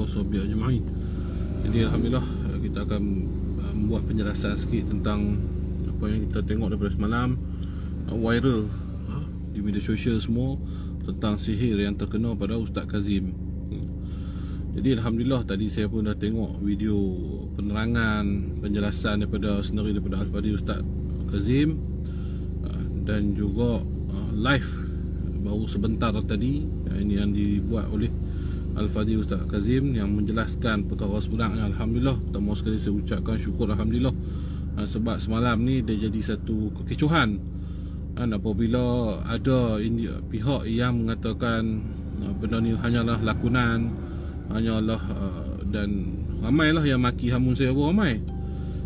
wasahbihi ajma'in. Jadi alhamdulillah kita akan membuat penjelasan sikit tentang apa yang kita tengok daripada semalam viral di media sosial semua tentang sihir yang terkena pada Ustaz Kazim. Jadi alhamdulillah tadi saya pun dah tengok video penerangan penjelasan sendiri daripada Al-Fadhil Ustaz Kazim, dan juga live baru sebentar tadi ini yang dibuat oleh Al-Fadhil Ustaz Kazim yang menjelaskan perkara sebenarnya. Alhamdulillah, pertama sekali saya ucapkan syukur alhamdulillah, sebab semalam ni dia jadi satu kekecohan apabila ada pihak yang mengatakan benda ni hanyalah lakonan, hanyalah dan ramailah yang maki hamun saya pun ramai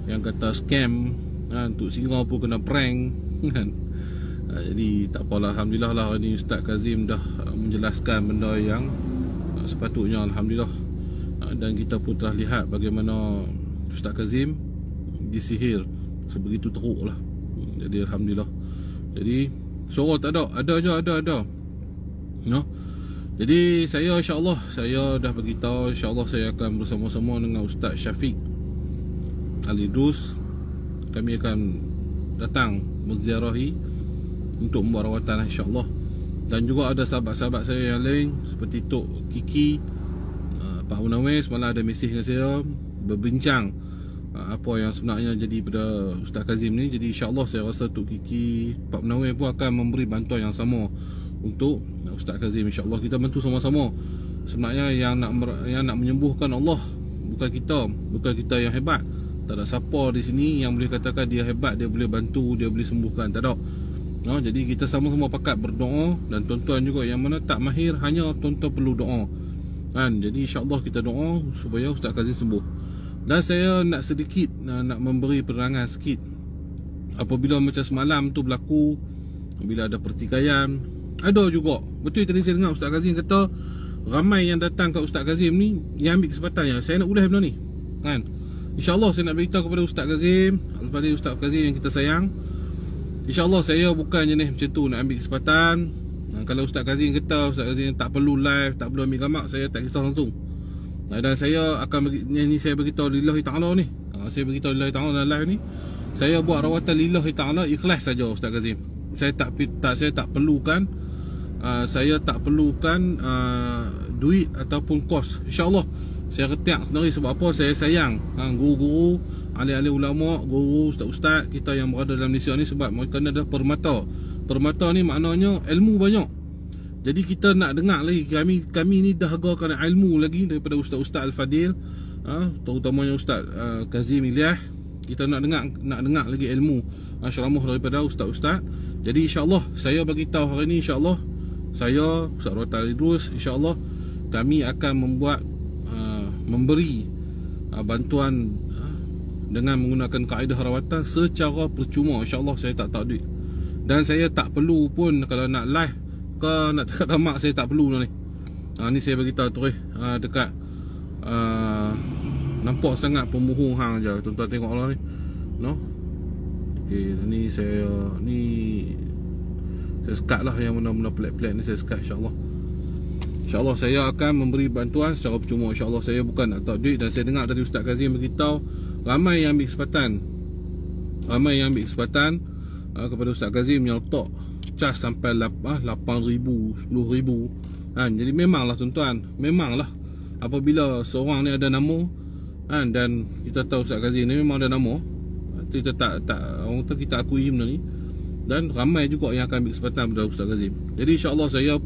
yang kata scam untuk singa pun kena prank kan. Jadi tak apalah, alhamdulillah lah ni Ustaz Kazim dah menjelaskan benda yang sepatutnya alhamdulillah, dan kita pun telah lihat bagaimana Ustaz Kazim disihir sebegitu teruk lah. Jadi alhamdulillah. Jadi suara tak ada je ada no? Jadi saya insyaAllah saya dah beritahu, insyaAllah saya akan bersama-sama dengan Ustaz Syafiq Al-Idrus. Kami akan datang menziarahi untuk membuat rawatan insyaAllah. Dan juga ada sahabat-sahabat saya yang lain seperti Tok Kiki, Pak Munawir semalam ada mesej dengan saya berbincang apa yang sebenarnya jadi pada Ustaz Kazim ni. Jadi insyaAllah saya rasa Tok Kiki, Pak Munawir pun akan memberi bantuan yang sama untuk Ustaz Kazim. InsyaAllah kita bantu sama-sama. Sebenarnya yang nak menyembuhkan Allah bukan kita yang hebat. Tak ada siapa di sini yang boleh katakan dia hebat, dia boleh bantu, dia boleh sembuhkan. Tak ada. Jadi kita sama-sama pakat berdoa, dan tuan-tuan juga yang mana tak mahir, hanya tuan-tuan perlu doa kan. Jadi insyaAllah kita doa supaya Ustaz Kazim sembuh. Dan saya nak sedikit nak memberi penerangan sikit. Apabila macam semalam tu berlaku, bila ada pertikaian, ada juga betul tadi saya dengar Ustaz Kazim kata ramai yang datang ke Ustaz Kazim ni yang ambil kesempatannya. Saya nak ulas benda ni kan. InsyaAllah saya nak beritahu kepada Ustaz Kazim, Al-Fadhil Ustaz Kazim yang kita sayang, InsyaAllah saya bukan jenis macam tu nak ambil kesempatan. Kalau Ustaz Kazim kata Ustaz Kazim tak perlu live, tak perlu ambil gambar, saya tak kisah langsung. Dan saya akan ni saya beritahu lillahi ta'ala ni. Saya beritahu lillahi ta'ala dalam live ni. Saya buat rawatan lillahi ta'ala ikhlas saja Ustaz Kazim. Saya tak perlukan duit ataupun kos. InsyaAllah saya retiak sendiri. Sebab apa? Saya sayang guru-guru, ahli-ahli ulama, guru, ustaz-ustaz kita yang berada dalam Malaysia ni, sebab mereka ni adalah permata. Permata ni maknanya ilmu banyak. Jadi kita nak dengar lagi, kami ni dah hargakan ilmu lagi daripada ustaz-ustaz Al-Fadhil, terutamanya Ustaz Kazim Ilyas. Kita nak dengar lagi ilmu ceramah daripada ustaz-ustaz. Jadi insya-Allah saya bagi tahu hari ni, insya-Allah saya Ustaz Rotal Idrus, insya-Allah kami akan memberi bantuan dengan menggunakan kaedah rawatan secara percuma. InsyaAllah saya tak duit, dan saya tak perlu pun kalau nak live ke nak dekat tamak, saya tak perlu ni. Ni saya beritahu tu dekat nampak sangat pemohong hang je. Tuan-tuan tengok lah ni no? Okay, ni saya sekat lah yang benda-benda pelik-pelik ni, saya sekat insyaAllah. InsyaAllah saya akan memberi bantuan secara percuma. InsyaAllah saya bukan nak tak duit. Dan saya dengar tadi Ustaz Kazim beritahu ramai yang ambil kesempatan kepada Ustaz Kazim yang tak cas sampai 8,000, 10,000 kan. Jadi memanglah tuan-tuan, memanglah apabila seorang ni ada nama kan, dan kita tahu Ustaz Kazim ni memang ada nama, kita tak orang tu kita akui benda ni, dan ramai juga yang akan ambil kesempatan pada Ustaz Kazim. Jadi insyaAllah saya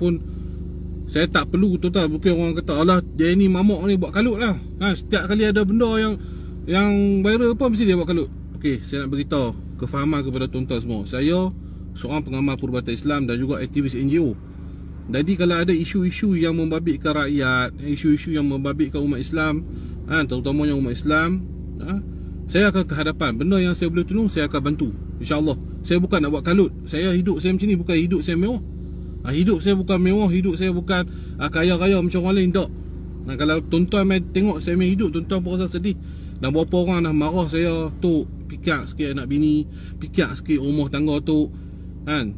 tak perlu tuan-tuan. Bukan orang kata alah dia ni mamak ni buat kalut lah setiap kali ada benda yang viral apa mesti dia buat kalut. Okey, saya nak beritahu kefahaman kepada tuan-tuan semua. Saya seorang pengamal perubatan Islam dan juga aktivis NGO. Jadi kalau ada isu-isu yang membabitkan rakyat, isu-isu yang membabitkan umat Islam terutamanya umat Islam, saya akan ke hadapan. Benda yang saya boleh tolong, saya akan bantu insya-Allah. Saya bukan nak buat kalut. Saya hidup saya macam ni, bukan hidup saya mewah. Hidup saya bukan mewah, hidup saya bukan kaya-kaya macam orang lain, tak. Kalau tuan-tuan main tengok saya main hidup, tuan-tuan pun rasa sedih. Dan berapa orang dah marah saya, tu pikir sikit anak bini, pikir sikit rumah tangga tu kan.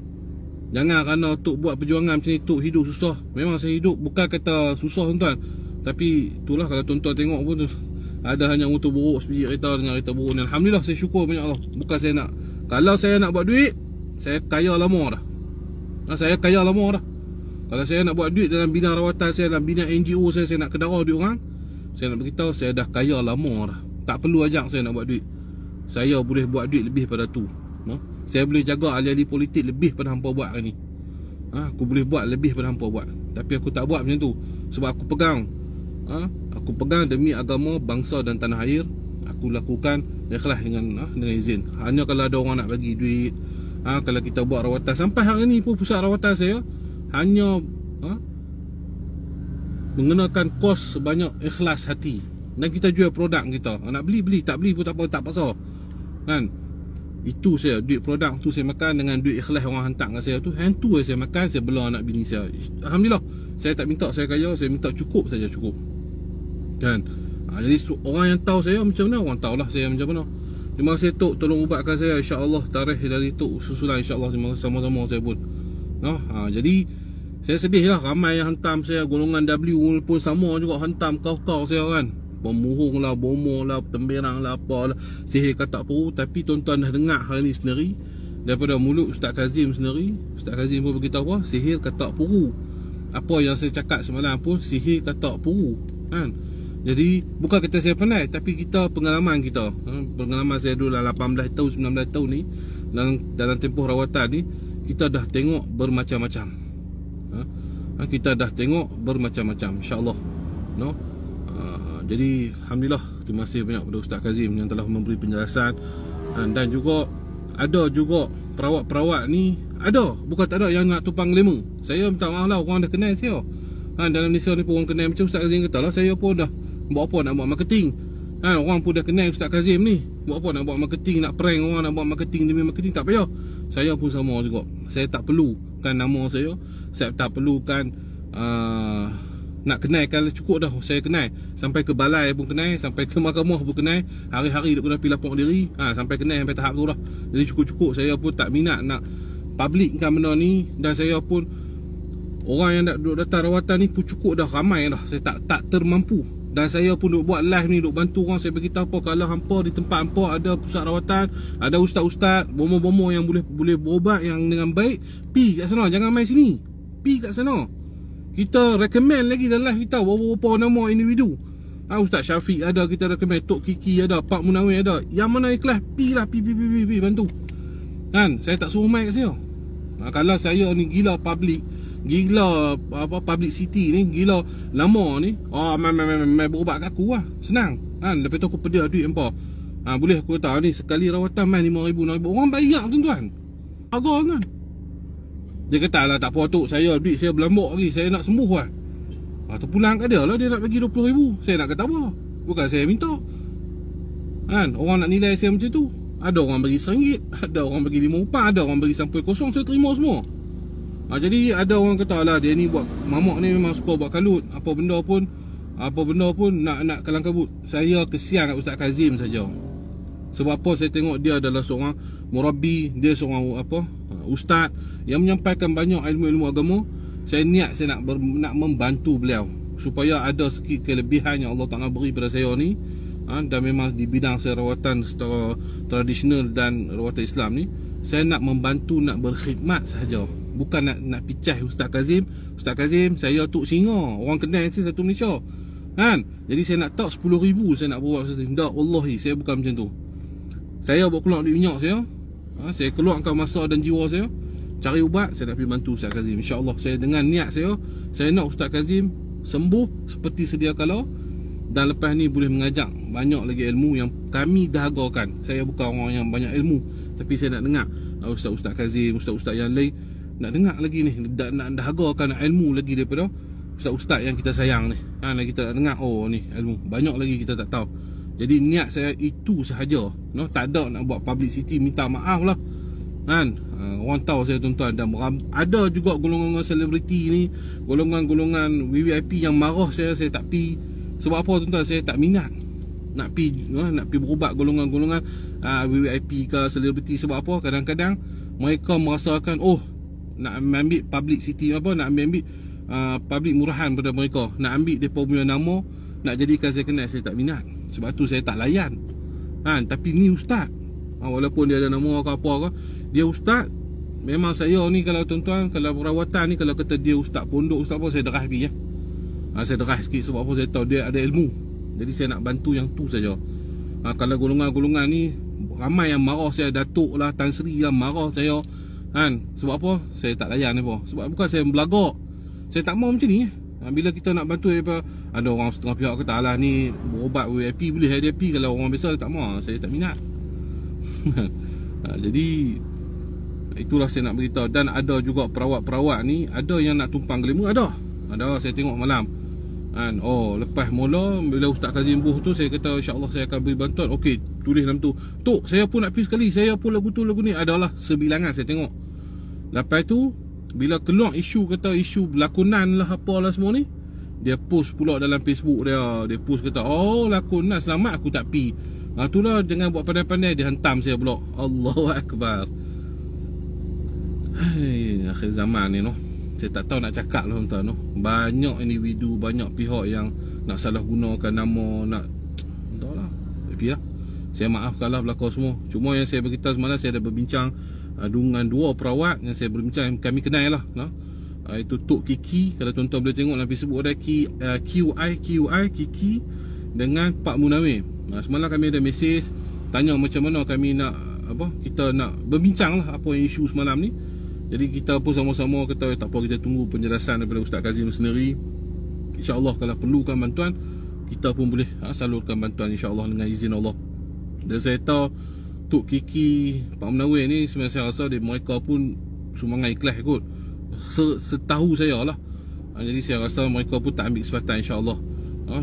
Jangan kerana Tok buat perjuangan macam ni Tok hidup susah. Memang saya hidup bukan kata susah tuan-tuan. Tapi itulah, kalau tuan-tuan tengok pun ada hanya motor buruk sebiji kereta dengan kereta buruk ni. Alhamdulillah, saya syukur banyak Allah. Bukan saya nak, kalau saya nak buat duit, saya kaya lama dah. Saya kaya lama dah. Kalau saya nak buat duit dalam bidang rawatan saya, dalam bidang NGO saya nak kedarah duit orang, saya nak beritahu saya dah kaya lama dah. Tak perlu ajak saya nak buat duit. Saya boleh buat duit lebih pada tu. Saya boleh jaga ahli-ahli politik lebih pada hampa buat hari ni. Aku boleh buat lebih pada hampa buat. Tapi aku tak buat macam tu. Sebab aku pegang, aku pegang demi agama, bangsa dan tanah air. Aku lakukan ikhlas dengan izin. Hanya kalau ada orang nak bagi duit, kalau kita buat rawatan, sampai hari ni pun pusat rawatan saya hanya mengenakan kos sebanyak ikhlas hati. Dan kita jual produk kita. Nak beli, tak beli pun tak apa, tak pasal kan. Itu saya, duit produk tu saya makan dengan duit ikhlas orang hantar kat saya tu. Yang tu saya makan, saya bela anak bini saya. Alhamdulillah, saya tak minta saya kaya, saya minta cukup saja, cukup kan. Jadi orang yang tahu saya macam mana, orang tahulah saya macam mana. Terima kasih Tok, tolong ubatkan saya, insya-Allah tarikh dari Tok susulan, insya-Allah sama-sama saya pun. Jadi saya sedih lah, ramai yang hantam saya, golongan W pun sama juga hantam kau-kau saya kan. Pemuhung lah, bomoh lah, temberang lah, apalah, sihir katak peru. Tapi tuan-tuan dah dengar hari ni sendiri daripada mulut Ustaz Kazim sendiri. Ustaz Kazim pun beritahu apa? Sihir katak peru. Apa yang saya cakap semalam pun sihir katak peru kan. Jadi bukan kata saya pandai, tapi kita pengalaman kita, pengalaman saya dulu dalam 18 tahun 19 tahun ni, dalam tempoh rawatan ni, kita dah tengok bermacam-macam. Kita dah tengok bermacam-macam, insya-Allah. Jadi alhamdulillah, terima kasih banyak kepada Ustaz Kazim yang telah memberi penjelasan. Dan juga ada juga perawat-perawat ni, ada, bukan tak ada yang nak tumpang glamour. Saya minta maaf lah, orang dah kenal saya. Dalam Malaysia ni pun orang kenal macam Ustaz Kazim kata lah. Saya pun dah buat apa nak buat marketing. Orang pun dah kenal Ustaz Kazim ni. Buat apa nak buat marketing, nak prank orang, nak buat marketing demi marketing, tak payah. Saya pun sama juga. Saya tak perlukan nama saya. Saya tak perlukan nak kenalkan, cukup dah saya kenal. Sampai ke balai pun kenal, sampai ke mahkamah pun kenal. Hari-hari duk kena pergi lapor diri, sampai kenal sampai tahap tu lah. Jadi cukup-cukup, saya pun tak minat nak publickan benda ni. Dan saya pun, orang yang duk datang rawatan ni pun cukup dah, ramai dah. Saya tak termampu. Dan saya pun duk buat live ni, duk bantu orang. Saya beritahu apa, kalau hampa di tempat hampa ada pusat rawatan, ada ustaz-ustaz, bomoh-bomoh yang boleh berubat yang dengan baik, pi kat sana, jangan main sini, pi kat sana. Kita recommend lagi dalam live kita beberapa nama individu. Ustaz Syafiq ada, kita recommend Tok Kiki ada, Pak Munawir ada. Yang mana ikhlas, pi lah, pi bantu kan. Saya tak suruh main kat saya. Kalau saya ni gila public, gila public city ni, gila lama ni, main berubat kat aku lah, senang kan. Lepas tu aku pedia duit hampa, boleh aku kata ni sekali rawatan main 5,000, 6,000. Orang bayar tuan-tuan, harga kan. Dia kata lah, tak apa Tok, saya duit saya berlambak lagi, saya nak sembuh lah. Terpulang kat dia lah, dia nak bagi 20,000. Saya nak kata apa? Bukan saya minta kan. Orang nak nilai saya macam tu. Ada orang bagi RM1, ada orang bagi RM5, ada orang bagi sampai kosong, saya terima semua. Jadi ada orang kata lah, dia ni buat, mamak ni memang suka buat kalut. Apa benda pun nak kalang kabut. Saya kesian kat Ustaz Kazim saja. Sebab apa? Saya tengok dia adalah seorang murabbi, dia seorang ustaz yang menyampaikan banyak ilmu-ilmu agama. Saya niat saya nak membantu beliau supaya ada sikit kelebihan yang Allah Ta'ala beri pada saya ni. Dan memang di bidang saya rawatan secara tradisional dan rawatan Islam ni, saya nak membantu, nak berkhidmat sahaja. Bukan nak picah Ustaz Kazim. Ustaz Kazim, saya Tok Singa, orang kenal saya satu Malaysia kan. Jadi saya nak tak 10,000 saya nak buat Ustaz Kazim. Tak, wallahi saya bukan macam tu. Saya buat keluar duit minyak saya, saya keluarkan masa dan jiwa saya cari ubat, saya nak pergi bantu Ustaz Kazim. InsyaAllah saya dengan niat saya nak Ustaz Kazim sembuh seperti sedia kala. Dan lepas ni boleh mengajak banyak lagi ilmu yang kami dahagakan. Saya bukan orang yang banyak ilmu, tapi saya nak dengar Ustaz-Ustaz Kazim, Ustaz-Ustaz yang lain, nak dengar lagi ni, nak dahagakan ilmu lagi daripada Ustaz-Ustaz yang kita sayang ni. Kita nak dengar, oh ni ilmu banyak lagi kita tak tahu. Jadi niat saya itu sahaja, tak ada nak buat publicity, minta maaf lah kan. Orang tahu saya tuan-tuan. Dan ada juga golongan selebriti ni, golongan VVIP yang marah saya tak pi. Sebab apa tuan-tuan? Saya tak minat nak pi berubat golongan VVIP ke selebriti. Sebab apa? Kadang-kadang mereka merasakan nak ambil publicity, nak ambil public murahan pada mereka. Nak ambil mereka punya nama, nak jadikan saya kenal, saya tak minat. Sebab tu saya tak layan. Tapi ni ustaz, walaupun dia ada nama ke apa ke, dia ustaz. Memang saya ni kalau tuan-tuan, kalau perawatan ni, kalau kata dia ustaz pondok, ustaz apa, saya derah pergi ya. Saya derah sikit sebab apa, saya tahu dia ada ilmu. Jadi saya nak bantu yang tu saja. Kalau golongan-golongan ni ramai yang marah saya, Datuk lah, Tan Sri lah marah saya. Sebab apa? Saya tak layan apa. Sebab bukan saya belagak. Saya tak mau macam ni. Bila kita nak bantu apa, ada orang setengah pihak kata alah ni berobat VIP boleh HDP, kalau orang biasa tak mau, saya tak minat. Jadi itulah saya nak beritahu. Dan ada juga perawat-perawat ni, ada yang nak tumpang gelima, ada saya tengok malam. Lepas mula bila Ustaz Kazim buh tu, saya kata insya-Allah saya akan beri bantuan. Okey, tulis dalam tu, Tok saya pun nak pergi sekali, saya pun lagu tu lagu ni. Adalah sebilangan saya tengok. Lepas tu bila keluar isu, kata isu lakonan lah apalah semua ni, dia post pula dalam Facebook dia. Dia post kata, lakonan selamat aku tak pi. Itulah dengan buat pandai-pandai dia hantam saya pula. Allahu Akbar. Akhir zaman ni saya tak tahu nak cakap lah tuan-tuan. Banyak individu, banyak pihak yang nak salah gunakan nama, nak entahlah. Tapi lah, saya maafkanlah belakang semua. Cuma yang saya beritahu semalam, saya ada berbincang dengan dua perawat yang saya berbincang, kami kenal lah. Itu Tok Kiki, kalau tuan-tuan boleh tengok dalam Facebook ada QI Kiki dengan Pak Munawir. Semalam kami ada mesej tanya macam mana kami nak kita nak berbincang lah apa yang isu semalam ni. Jadi kita pun sama-sama kata tak apa, kita tunggu penjelasan daripada Ustaz Kazim sendiri. InsyaAllah kalau perlukan bantuan, kita pun boleh salurkan bantuan insyaAllah dengan izin Allah. Dan saya tahu Tok Kiki, Pak Munawir ni sebenarnya saya rasa mereka pun sumbangan ikhlas kot, setahu saya lah. Jadi saya rasa mereka pun tak ambil kesempatan insyaAllah.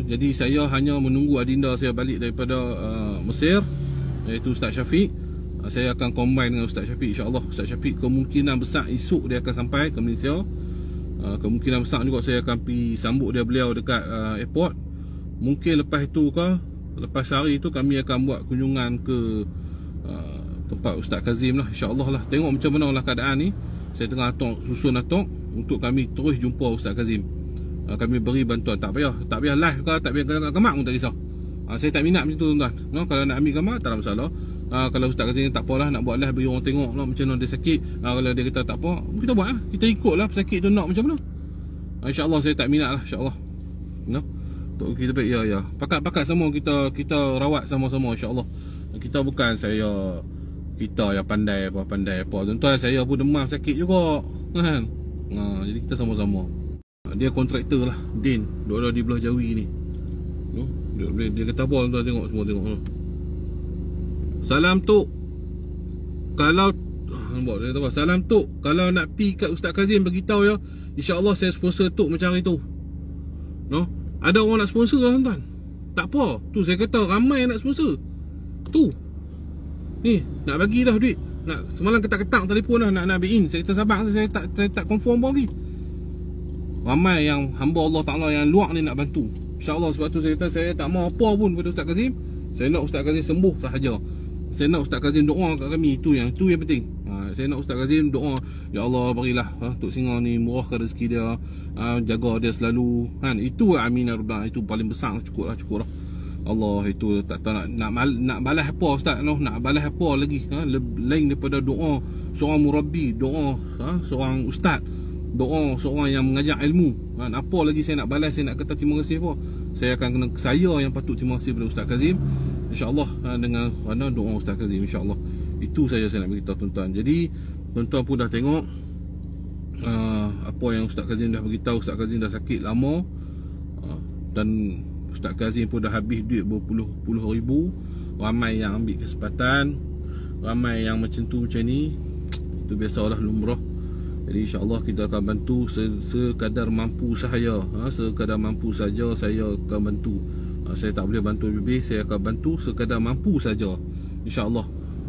Jadi saya hanya menunggu adinda saya balik daripada Mesir, iaitu Ustaz Syafiq. Saya akan combine dengan Ustaz Syafiq insyaAllah. Ustaz Syafiq kemungkinan besar esok dia akan sampai ke Malaysia. Kemungkinan besar juga saya akan pergi sambut beliau dekat airport. Mungkin lepas itu ke, lepas hari itu kami akan buat kunjungan ke tempat Ustaz Kazim lah, insyaAllah lah. Tengok macam mana lah keadaan ni. Saya tengah susun atok untuk kami terus jumpa Ustaz Kazim. Kami beri bantuan. Tak payah live ke, tak payah gamak pun tak kisah. Saya tak minat macam tu tuan-tuan. Kalau nak ambil gambar tak ada masalah. Kalau Ustaz Kazim tak apalah, nak buat live bagi orang tengok lah macam mana dia sakit. Kalau dia kata tak apa, kita buat lah. Kita ikut lah pesakit tu nak macam mana. InsyaAllah saya tak minat lah, insyaAllah. Kita baik, ya. Pakat-pakat semua kita rawat sama-sama insyaAllah. Kita bukan kita yang pandai apa. Tuan-tuan saya pun demam sakit juga kan. Jadi kita sama-sama. Dia kontraktor lah, Din, duduk di belah Jawi ni. Dia kata apa tuan tengok, semua tengok. Salam Tok. Kalau salam Tok, kalau nak pi kat Ustaz Kazim beritahu ya, insya-Allah saya sponsor Tok macam hari tu. Ada orang nak sponsor lah tuan-tuan. Tak apa, tu saya kata ramai yang nak sponsor. Tu. Ni, nak bagi dah duit. Semalam ketak-ketak telefon dah nak ambil in. Saya kata sabar, saya tak confirm pun lagi. Ramai yang hamba Allah Ta'ala yang luar ni nak bantu, InsyaAllah. Sebab tu saya kata saya tak mau apa pun pada Ustaz Kazim. Saya nak Ustaz Kazim sembuh sahaja. Saya nak Ustaz Kazim doa kat kami. Itu yang penting. Saya nak Ustaz Kazim doa, ya Allah berilah Tok Singa ni murahkan rezeki dia, jaga dia selalu kan. Itu amin arba. Itu paling besar. Cukup lah. Allah, itu tak tahu nak balas apa Ustaz. Nak balas apa lagi lain daripada doa seorang murabbi, doa seorang ustaz, doa seorang yang mengajar ilmu. Apa lagi saya nak balas? Saya nak kata terima kasih apa? Saya akan kena, saya yang patut terima kasih kepada Ustaz Kazim, InsyaAllah, dengan doa Ustaz Kazim, InsyaAllah. Itu saja saya nak beritahu tuan-tuan. Jadi tuan-tuan pun dah tengok apa yang Ustaz Kazim dah beritahu. Ustaz Kazim dah sakit lama, dan Ustaz Kazim pun dah habis duit berpuluh-puluh ribu. Ramai yang ambil kesempatan, ramai yang macam tu macam ni. Itu biasalah lumrah. Jadi insyaAllah kita akan bantu sekadar mampu saya. Sekadar mampu saja saya akan bantu. Saya tak boleh bantu lebih. Saya akan bantu sekadar mampu saja, InsyaAllah.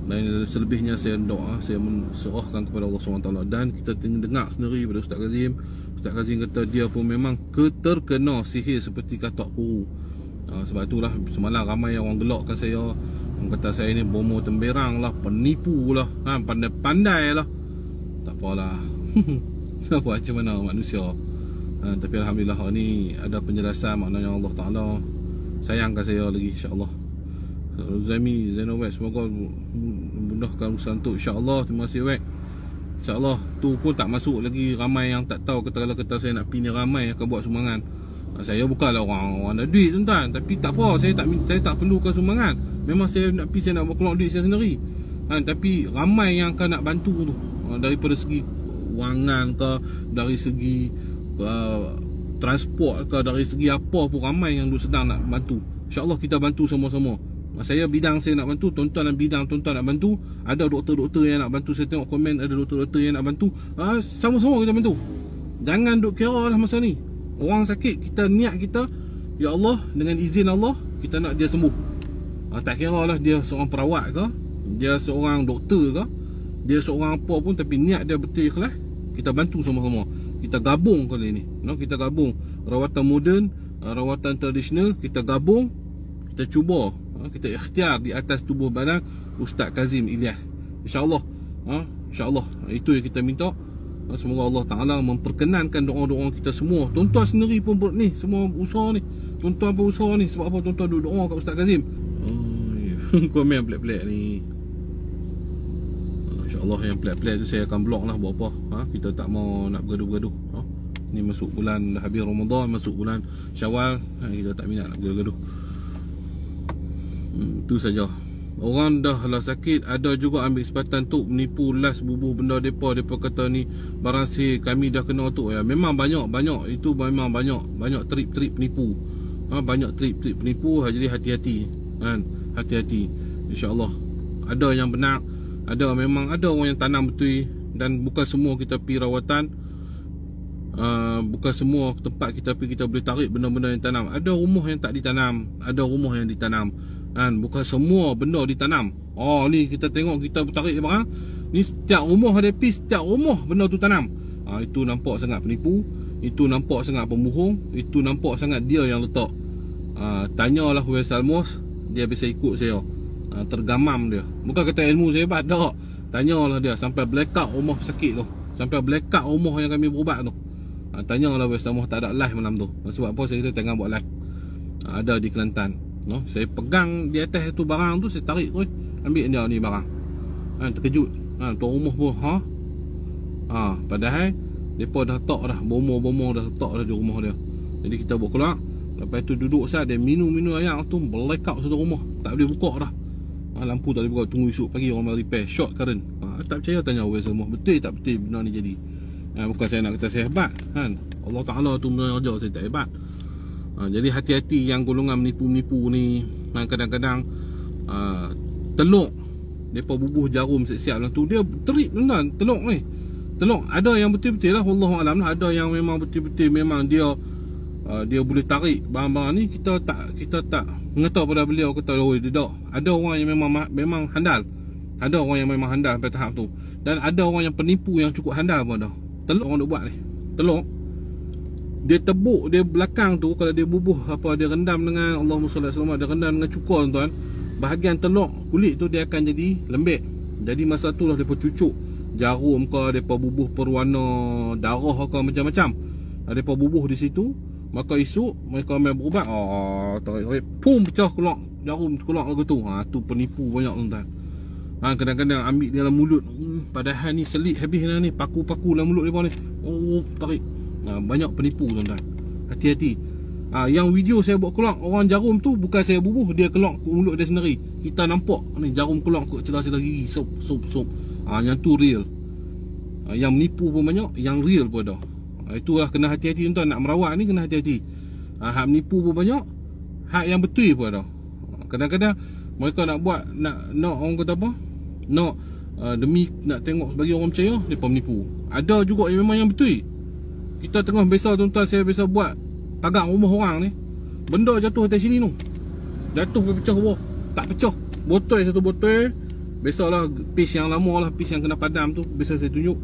Dan selebihnya saya doa, saya menserahkan kepada Allah SWT. Dan kita dengar sendiri pada Ustaz Kazim. Ustaz Kazim kata dia pun memang terkena sihir seperti katak puru. Sebab itulah semalam ramai orang gelakkan saya. Orang kata saya ni bomo temberang lah, penipu lah, pandai-pandai lah. Tak apalah. Macam mana manusia Tapi Alhamdulillah hari ni ada penjelasan, maknanya Allah Ta'ala sayangkan saya lagi, insyaAllah. Zami Zainowek, semoga mudahkan urusan tu, insyaAllah. Terima kasih Wek. InsyaAllah tu pun tak masuk lagi. Ramai yang tak tahu kalau kata saya nak pergi ni, ramai yang akan buat sumbangan. Saya bukanlah orang ada duit tuan-tuan, tapi tak apa, saya tak perlukan sumbangan. Memang saya nak pergi, saya nak berkeluar duit saya sendiri. Tapi ramai yang akan nak bantu tu, daripada segi wangan ke, dari segi transport ke, dari segi apa pun, ramai yang sedang nak bantu. InsyaAllah kita bantu sama-sama. Saya bidang saya nak bantu, tuan-tuan dan bidang tuan-tuan nak bantu. Ada doktor-doktor yang nak bantu, saya tengok komen ada doktor-doktor yang nak bantu. Sama-sama kita bantu. Jangan duk kira lah masa ni. Orang sakit, kita niat kita, ya Allah, dengan izin Allah, kita nak dia sembuh. Tak kira lah dia seorang perawat ke, dia seorang doktor ke, dia seorang apa pun, tapi niat dia betul ikhlas, kita bantu sama-sama. Kita gabung kali ni, kita gabung rawatan moden, rawatan tradisional, kita gabung, kita cuba, kita ikhtiar di atas tubuh badan Ustaz Kazim Ilyas. InsyaAllah, InsyaAllah, itu yang kita minta. Semoga Allah Ta'ala memperkenankan doa-doa kita semua. Tuan-tuan sendiri pun ni, semua usaha ni, tuan-tuan pun usaha ni. Sebab apa? Tuan-tuan duk doa kat Ustaz Kazim. Komen pelik-pelik ni, InsyaAllah yang pelik-pelik tu saya akan blok lah. Buat apa? Kita tak mau nak bergaduh-gaduh. Ni masuk bulan habis Ramadan, masuk bulan Syawal, kita tak minat nak bergaduh. Itu saja. Orang dah lah sakit, ada juga ambil kesempatan tu menipu, las bubuh benda depa. Depa kata ni barang si kami dah kena tu. Ya, memang banyak itu, memang banyak trip-trip penipu. Banyak trip-trip penipu. Jadi hati-hati, hati-hati. InsyaAllah ada yang benar, ada memang ada orang yang tanam betul. Dan bukan semua kita pergi rawatan, bukan semua tempat kita pergi kita boleh tarik benda-benda yang tanam. Ada rumah yang tak ditanam, ada rumah yang ditanam. Bukan semua benda ditanam. Ni kita tengok, kita tarik barang ni, setiap rumah ada pis, setiap rumah benda tu tanam. Itu nampak sangat penipu, itu nampak sangat pembohong, itu nampak sangat dia yang letak. Tanyalah Wes Almos, dia bisa ikut saya. Tergamam dia. Bukan kata ilmu saya hebat, tak. Tanyalah dia sampai blackout rumah sakit tu, sampai blackout rumah yang kami berubat tu. Tanyalah Wes Almos, tak ada live malam tu. Sebab apa? Saya tengah buat live. Ada di Kelantan. Saya pegang di atas tu barang tu, saya tarik tu, ambil dia ni barang. Terkejut. Tuan rumah pun padahal depa dah letak dah bomo-bomo, dah letak dah di rumah dia. Jadi kita buat keluar, lepas tu duduk sat, dia minum air tu, blackout satu rumah, tak boleh buka dah. Lampu tak boleh buka, tunggu esok pagi orang repair, short current. Tak percaya tanya Wes semua, betul tak betul benda ni jadi. Bukan saya nak kata saya hebat, Allah Ta'ala tu menerja saya tak hebat. Jadi hati-hati yang golongan menipu-menipu ni. Kadang-kadang teluk, mereka bubuh jarum siap-siap dalam tu, dia terik tuan-tuan, teluk ni. Teluk ada yang betul-betul lah, Wallahualam lah. Ada yang memang betul-betul, memang dia boleh tarik barang-barang ni. Kita tak mengetahui pada beliau, kata tidak. Ada orang yang memang handal. Ada orang yang memang handal pada tahap tu. Dan ada orang yang penipu yang cukup handal pun ada. Teluk orang duk buat ni, teluk dia tebuk, dia belakang tu, kalau dia bubuh apa, dia rendam dengan Allahumma salli alaihi wasallam, dia rendam dengan cukur tuan-tuan, bahagian teluk kulit tu dia akan jadi lembek. Jadi masa tu lah depa cucuk jarum ke, depa bubuh perwarna darah ke, macam-macam. Depa bubuh di situ, maka esok mereka main berubat, tarik pum, pecah keluar jarum, keluar lagu tu. Tu penipu banyak tuan-tuan. Kadang-kadang ambil dalam mulut, padahal ni selit habis dah ni, paku-paku dalam mulut depa ni. Tarik. Banyak penipu tuan-tuan. Hati-hati. Yang video saya buat keluar orang jarum tu, bukan saya bubuh, dia keluar ke mulut dia sendiri. Kita nampak ni jarum keluar ke celah-celah gigi, sop. Yang tu real. Yang menipu pun banyak, yang real pun ada. Itulah kena hati-hati tuan-tuan. Nak merawat ni kena hati-hati. Hak menipu pun banyak, hak yang betul pun ada. Kadang-kadang mereka nak buat, nak orang kata apa, nak demi nak tengok bagi orang percaya, mereka menipu. Ada juga yang memang yang betul. Kita tengah biasa tuan-tuan, saya biasa buat pagar rumah orang ni, benda jatuh atas sini tu, jatuh pecah bawah, tak pecah. Botol, satu botol, biasalah pis yang lama lah, pis yang kena padam tu, biasa saya tunjuk.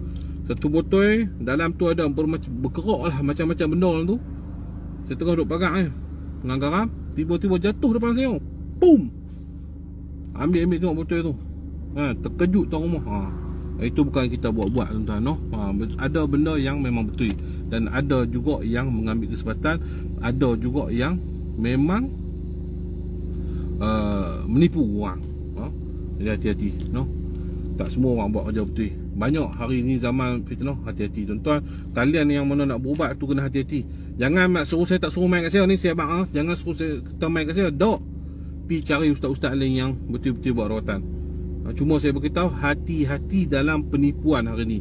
Satu botol, dalam tu ada berkerak lah, macam-macam benda dalam tu. Saya tengah duduk pagar ni dengan garam, tiba-tiba jatuh depan saya, boom. Ambil tengok botol tu, terkejut tuan rumah. Itu bukan kita buat-buat tuan-tuan, no? Ada benda yang memang betul. Dan ada juga yang mengambil kesempatan, ada juga yang memang menipu orang. Jadi hati-hati, no? Tak semua orang buat kerja betul. Banyak hari ni zaman fitnah, hati-hati tuan-tuan. Kalian yang mana nak berubat tu kena hati-hati. Jangan mak suruh saya tak suruh main kat saya ni, saya abang. Jangan suruh saya kita main kat saya. Dok. Pi cari ustaz-ustaz lain yang betul-betul buat rawatan. Cuma saya beritahu, hati-hati dalam penipuan hari ni.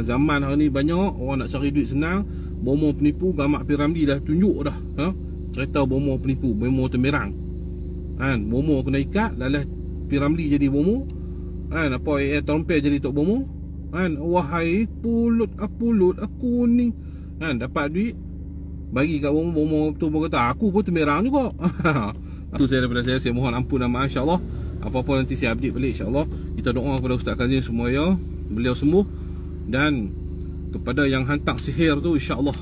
Zaman hari ni banyak orang nak cari duit senang. Bomo penipu, Gamak P. Ramlee dah tunjuk dah. Cerita bomo penipu, bomo temerang. Bomo kena ikat, lalas P. Ramlee jadi bomo. Apa trompet jadi tok bomo. Wahai pulut aku ni. Dapat duit, bagi kat bomo tu pun kata aku pun temerang juga. Itu saya daripada saya mohon ampun dan maaf, insya-Allah. Apa-apa nanti saya update balik, insya-Allah. Kita doa kepada Ustaz Kazim semua ya, beliau sembuh. Dan kepada yang hantar sihir tu, insya-Allah,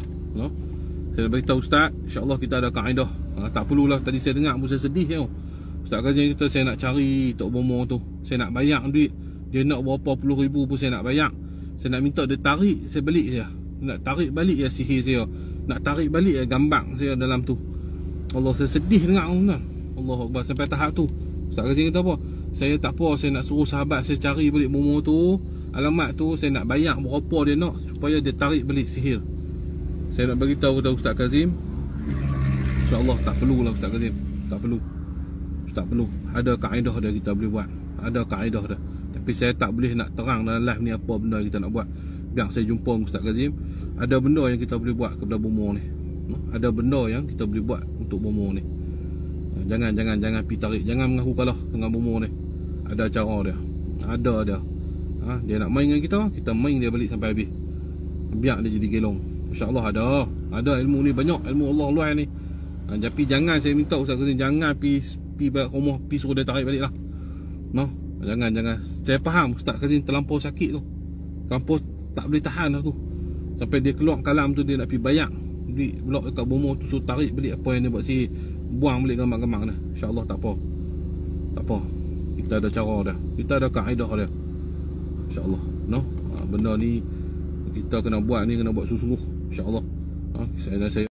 saya beritahu Ustaz, insya-Allah kita ada kaedah. Tak perlulah, tadi saya dengar pun saya sedih ya. Ustaz Kazim kata saya nak cari tok bomo tu, saya nak bayar duit. Dia nak berapa puluh ribu pun saya nak bayar. Saya nak minta dia tarik, saya balik saya. Nak tarik balik ya sihir saya. Nak tarik balik ya gambang saya dalam tu. Allah, saya sedih dengar tuan. Allahu Akbar, sampai tahap tu. Ustaz Kazim kata apa? Saya tak apa, saya nak suruh sahabat saya cari balik bomo tu, alamat tu, saya nak bayar berapa dia nak supaya dia tarik balik sihir. Saya nak bagi tahu kepada Ustaz Kazim, insya-Allah tak perlulah Ustaz Kazim. Tak perlu. Ada kaedah dia kita boleh buat. Ada kaedah dia. Tapi saya tak boleh nak terang dalam live ni apa benda kita nak buat. Biar saya jumpa Ustaz Kazim. Ada benda yang kita boleh buat kepada bomo ni. Ada benda yang kita boleh buat untuk bomo ni. Jangan pi tarik, jangan mengaku kalah dengan bomo ni. Ada cara dia. Ada dia. Dia nak main dengan kita main dia balik sampai habis. Biar dia jadi gelong. Insya-Allah ada ilmu ni, banyak ilmu Allah luar ni. Tapi jangan, saya minta Ustaz Kazim, jangan pi balik rumah, pi suruh dia tarik balik lah. Jangan. Saya faham Ustaz Kazim terlampau sakit tu. Terlampau tak boleh tahan lah tu. Sampai dia keluar kalam tu, dia nak pi bayar duit blok dekat bomo tu, suruh tarik balik apa yang dia buat, si buang balik gambar-gambar dah. InsyaAllah tak apa. Kita ada cara dah. Kita ada kaedah dia. InsyaAllah. Benda ni kita kena buat ni, kena buat sungguh-sungguh. InsyaAllah. Saya